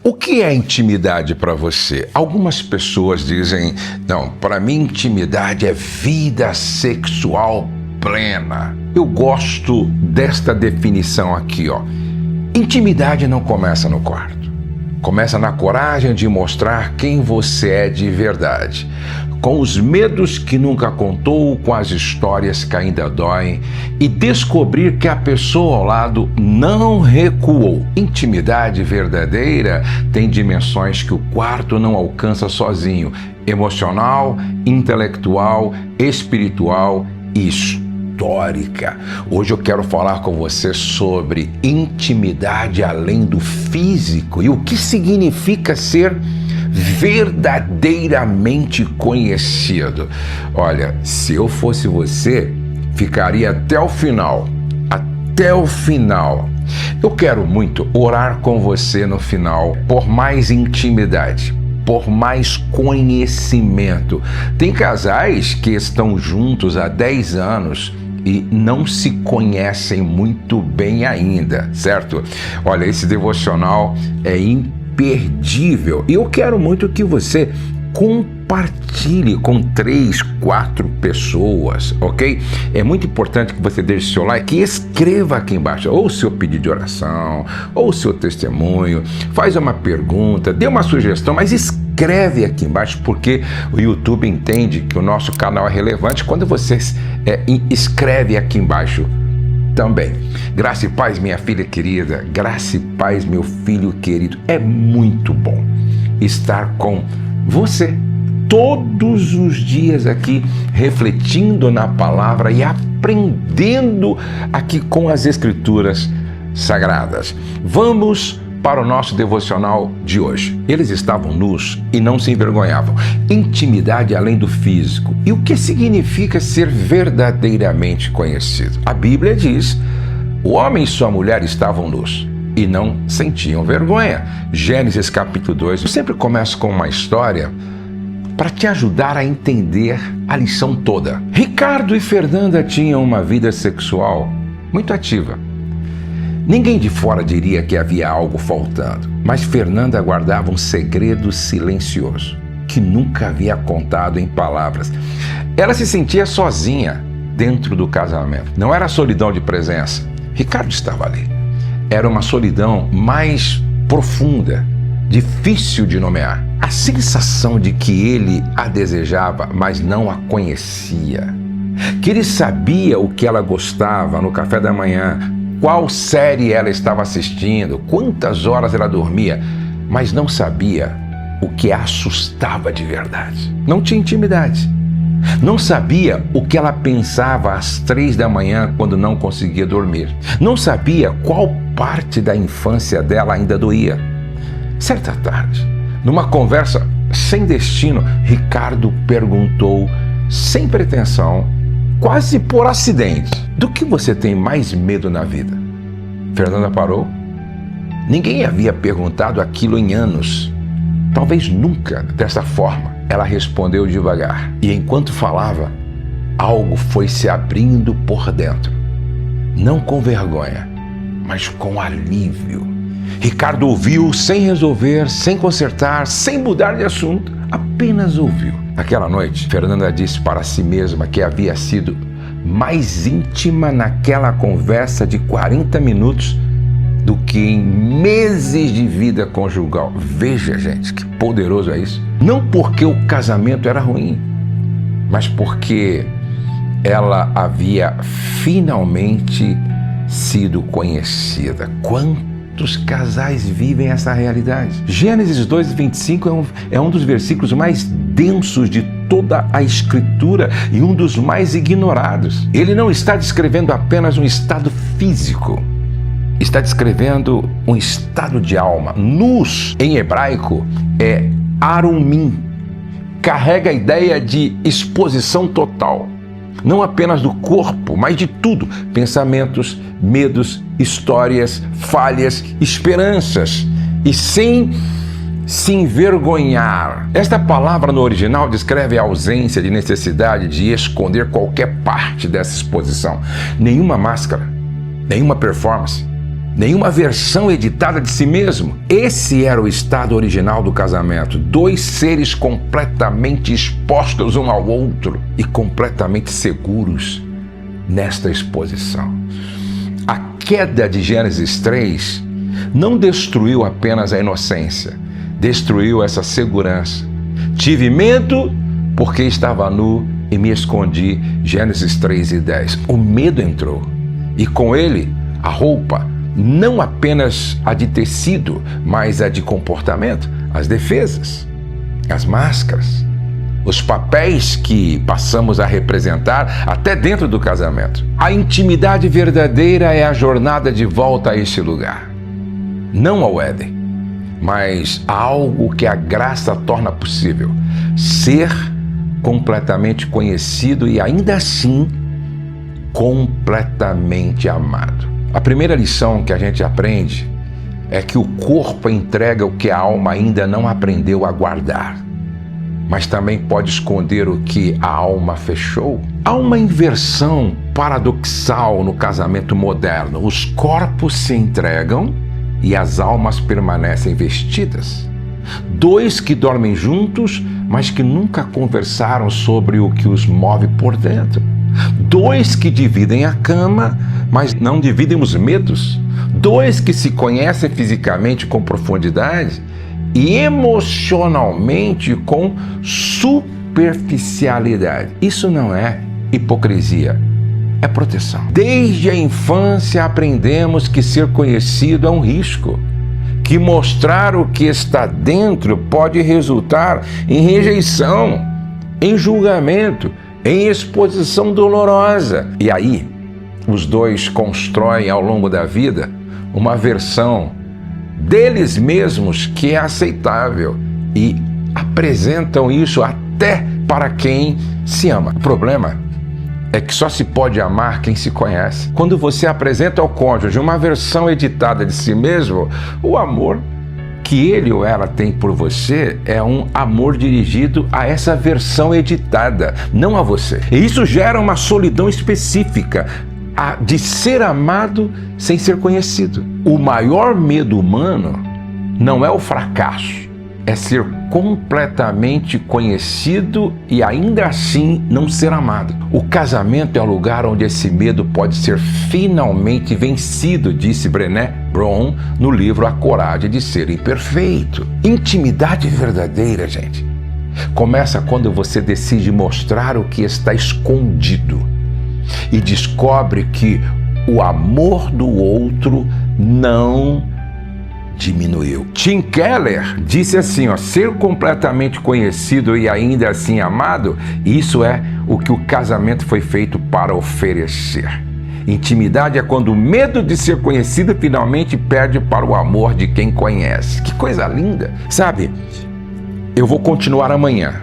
O que é intimidade para você? Algumas pessoas dizem, não, para mim intimidade é vida sexual plena. Eu gosto desta definição aqui, ó. Intimidade não começa no quarto. Começa na coragem de mostrar quem você é de verdade. Com os medos que nunca contou, com as histórias que ainda doem e descobrir que a pessoa ao lado não recuou. Intimidade verdadeira tem dimensões que o quarto não alcança sozinho: emocional, intelectual, espiritual e histórica. Hoje eu quero falar com você sobre intimidade além do físico e o que significa ser verdadeiramente conhecido. Olha, se eu fosse você, ficaria até o final. Até o final. Eu quero muito orar com você no final por mais intimidade, por mais conhecimento. Tem casais que estão juntos há 10 anos e não se conhecem muito bem ainda, certo? Olha, esse devocional é imperdível. E eu quero muito que você compartilhe com 3, 4 pessoas, ok? É muito importante que você deixe seu like e escreva aqui embaixo ou o seu pedido de oração, ou o seu testemunho, faz uma pergunta, dê uma sugestão, mas escreve aqui embaixo, porque o YouTube entende que o nosso canal é relevante quando você escreve aqui embaixo também. Graça e paz, minha filha querida, graça e paz, meu filho querido. É muito bom estar com você todos os dias aqui, refletindo na palavra e aprendendo aqui com as Escrituras Sagradas. Vamos para o nosso devocional de hoje. Eles estavam nus e não se envergonhavam. Intimidade além do físico. E o que significa ser verdadeiramente conhecido? A Bíblia diz: o homem e sua mulher estavam nus e não sentiam vergonha. Gênesis capítulo 2. Eu sempre começo com uma história para te ajudar a entender a lição toda. Ricardo e Fernanda tinham uma vida sexual muito ativa. Ninguém de fora diria que havia algo faltando, mas Fernanda guardava um segredo silencioso, que nunca havia contado em palavras. Ela se sentia sozinha dentro do casamento. Não era solidão de presença. Ricardo estava ali. Era uma solidão mais profunda, difícil de nomear. A sensação de que ele a desejava, mas não a conhecia. Que ele sabia o que ela gostava no café da manhã, qual série ela estava assistindo, quantas horas ela dormia, mas não sabia o que a assustava de verdade. Não tinha intimidade. Não sabia o que ela pensava às 3 da manhã quando não conseguia dormir. Não sabia qual parte da infância dela ainda doía. Certa tarde, numa conversa sem destino, Ricardo perguntou, sem pretensão, quase por acidente: do que você tem mais medo na vida? Fernanda parou. Ninguém havia perguntado aquilo em anos. Talvez nunca dessa forma. Ela respondeu devagar. E enquanto falava, algo foi se abrindo por dentro. Não com vergonha, mas com alívio. Ricardo ouviu sem resolver, sem consertar, sem mudar de assunto. Apenas ouviu. Aquela noite, Fernanda disse para si mesma que havia sido mais íntima naquela conversa de 40 minutos do que em meses de vida conjugal. Veja, gente, que poderoso é isso. Não porque o casamento era ruim, mas porque ela havia finalmente sido conhecida. Quantos casais vivem essa realidade? Gênesis 2:25 é um dos versículos mais densos de toda a Escritura e um dos mais ignorados. Ele não está descrevendo apenas um estado físico, está descrevendo um estado de alma. Nus, em hebraico, é arumim. Carrega a ideia de exposição total. Não apenas do corpo, mas de tudo. Pensamentos, medos, histórias, falhas, esperanças. E sem se envergonhar. Esta palavra no original descreve a ausência de necessidade de esconder qualquer parte dessa exposição. Nenhuma máscara, nenhuma performance, nenhuma versão editada de si mesmo. Esse era o estado original do casamento. Dois seres completamente expostos um ao outro e completamente seguros nesta exposição. A queda de Gênesis 3 não destruiu apenas a inocência, destruiu essa segurança. Tive medo porque estava nu e me escondi. Gênesis 3:10. O medo entrou e com ele a roupa, não apenas a de tecido, mas a de comportamento, as defesas, as máscaras, os papéis que passamos a representar até dentro do casamento. A intimidade verdadeira é a jornada de volta a esse lugar. Não ao Éden, mas a algo que a graça torna possível. Ser completamente conhecido e ainda assim completamente amado. A primeira lição que a gente aprende é que o corpo entrega o que a alma ainda não aprendeu a guardar, mas também pode esconder o que a alma fechou. Há uma inversão paradoxal no casamento moderno. Os corpos se entregam e as almas permanecem vestidas. Dois que dormem juntos, mas que nunca conversaram sobre o que os move por dentro. Dois que dividem a cama, mas não dividem os medos. Dois que se conhecem fisicamente com profundidade e emocionalmente com superficialidade. Isso não é hipocrisia, é proteção. Desde a infância aprendemos que ser conhecido é um risco, que mostrar o que está dentro pode resultar em rejeição, em julgamento, em exposição dolorosa. E aí, os dois constroem ao longo da vida uma versão deles mesmos que é aceitável e apresentam isso até para quem se ama. O problema é que só se pode amar quem se conhece. Quando você apresenta ao cônjuge uma versão editada de si mesmo, o amor que ele ou ela tem por você é um amor dirigido a essa versão editada, não a você. E isso gera uma solidão específica, a de ser amado sem ser conhecido. O maior medo humano não é o fracasso, é ser completamente conhecido e ainda assim não ser amado. O casamento é o lugar onde esse medo pode ser finalmente vencido, disse Brené Brown no livro A Coragem de Ser Imperfeito. Intimidade verdadeira, gente, começa quando você decide mostrar o que está escondido e descobre que o amor do outro não diminuiu. Tim Keller disse assim, ser completamente conhecido e ainda assim amado, isso é o que o casamento foi feito para oferecer. Intimidade é quando o medo de ser conhecido finalmente perde para o amor de quem conhece. Que coisa linda! Sabe, eu vou continuar amanhã,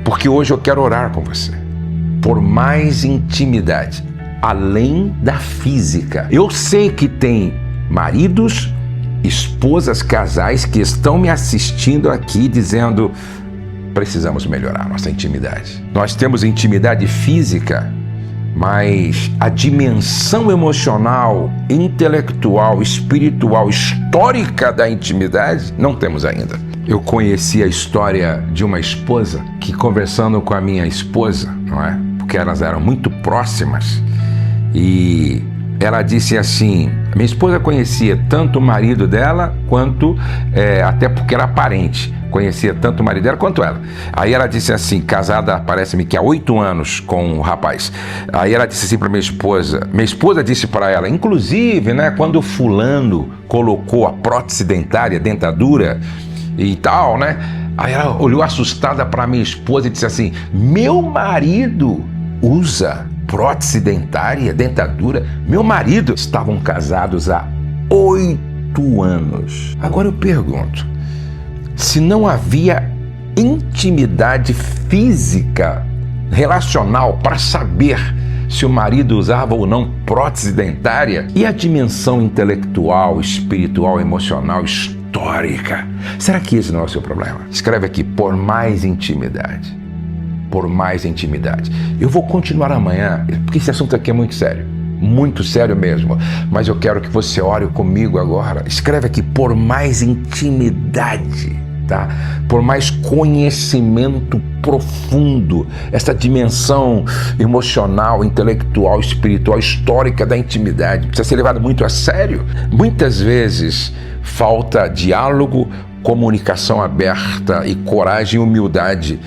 porque hoje eu quero orar com você por mais intimidade, além da física. Eu sei que tem maridos, esposas, casais que estão me assistindo aqui dizendo: precisamos melhorar nossa intimidade. Nós temos intimidade física, mas a dimensão emocional, intelectual, espiritual, histórica da intimidade não temos ainda. Eu conheci a história de uma esposa que, conversando com a minha esposa, não é? Porque elas eram muito próximas, e ela disse assim, minha esposa conhecia tanto o marido dela quanto, até porque era parente, conhecia tanto o marido dela quanto ela. Aí ela disse assim, casada, parece-me que há 8 anos com o rapaz. Aí ela disse assim para minha esposa disse para ela, inclusive, né, quando o fulano colocou a prótese dentária, dentadura e tal, né? Aí ela olhou assustada para minha esposa e disse assim, meu marido usa prótese dentária, dentadura? Meu marido. Estavam casados há 8 anos. Agora eu pergunto, se não havia intimidade física, relacional, para saber se o marido usava ou não prótese dentária, e a dimensão intelectual, espiritual, emocional, histórica, será que esse não é o seu problema? Escreve aqui, por mais intimidade. Por mais intimidade. Eu vou continuar amanhã, porque esse assunto aqui é muito sério. muito sério mesmo. Mas eu quero que você ore comigo agora. Escreve aqui: por mais intimidade, tá? Por mais conhecimento profundo, essa dimensão emocional, intelectual, espiritual, histórica da intimidade precisa ser levada muito a sério. Muitas vezes falta diálogo, comunicação aberta e coragem e humildade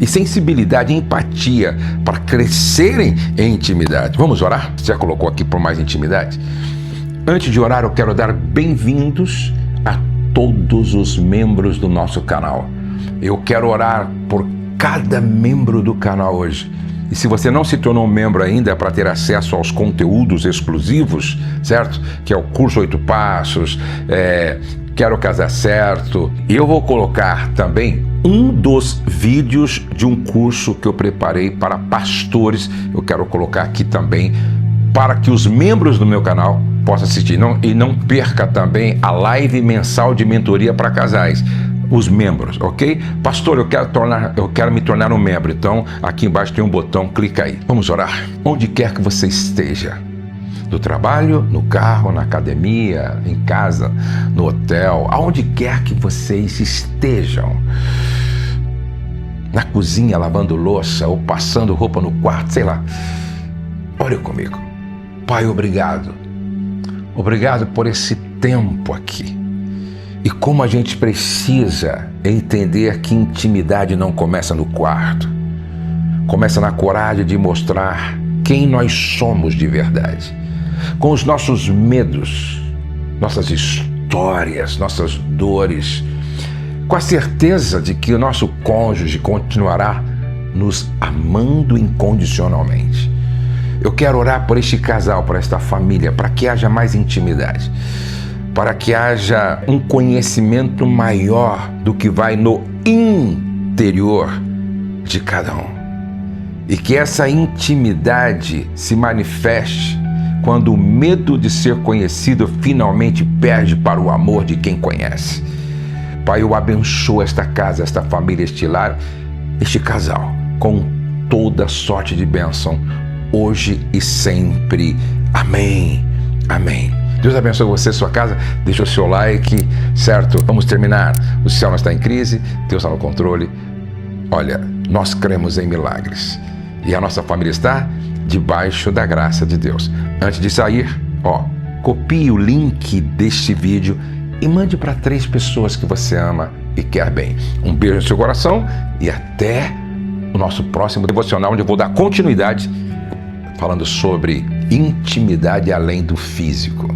e sensibilidade e empatia para crescerem em intimidade. Vamos orar? Você já colocou aqui por mais intimidade? Antes de orar, eu quero dar bem-vindos a todos os membros do nosso canal. Eu quero orar por cada membro do canal hoje. E se você não se tornou um membro ainda, para ter acesso aos conteúdos exclusivos, certo? Que é o curso 8 Passos, Quero Casar Certo. E eu vou colocar também um dos vídeos de um curso que eu preparei para pastores. Eu quero colocar aqui também para que os membros do meu canal possam assistir. E não perca também a live mensal de mentoria para casais. Os membros, ok? Pastor, eu quero me tornar um membro. Então, aqui embaixo tem um botão, clica aí. Vamos orar. Onde quer que você esteja, no trabalho, no carro, na academia, em casa, no hotel, aonde quer que vocês estejam, na cozinha lavando louça ou passando roupa no quarto, sei lá, ore comigo. Pai, obrigado. Obrigado por esse tempo aqui. E como a gente precisa entender que intimidade não começa no quarto, começa na coragem de mostrar quem nós somos de verdade, com os nossos medos, nossas histórias, nossas dores, com a certeza de que o nosso cônjuge continuará nos amando incondicionalmente. Eu quero orar por este casal, por esta família, para que haja mais intimidade, para que haja um conhecimento maior do que vai no interior de cada um. E que essa intimidade se manifeste quando o medo de ser conhecido finalmente perde para o amor de quem conhece. Pai, eu abençoo esta casa, esta família, este lar, este casal, com toda sorte de bênção, hoje e sempre. Amém. Amém. Deus abençoe você, sua casa. Deixa o seu like, certo? Vamos terminar. O céu não está em crise, Deus está no controle. Olha, nós cremos em milagres e a nossa família está debaixo da graça de Deus. Antes de sair, copie o link deste vídeo e mande para 3 pessoas que você ama e quer bem. Um beijo no seu coração e até o nosso próximo devocional, onde eu vou dar continuidade falando sobre intimidade além do físico.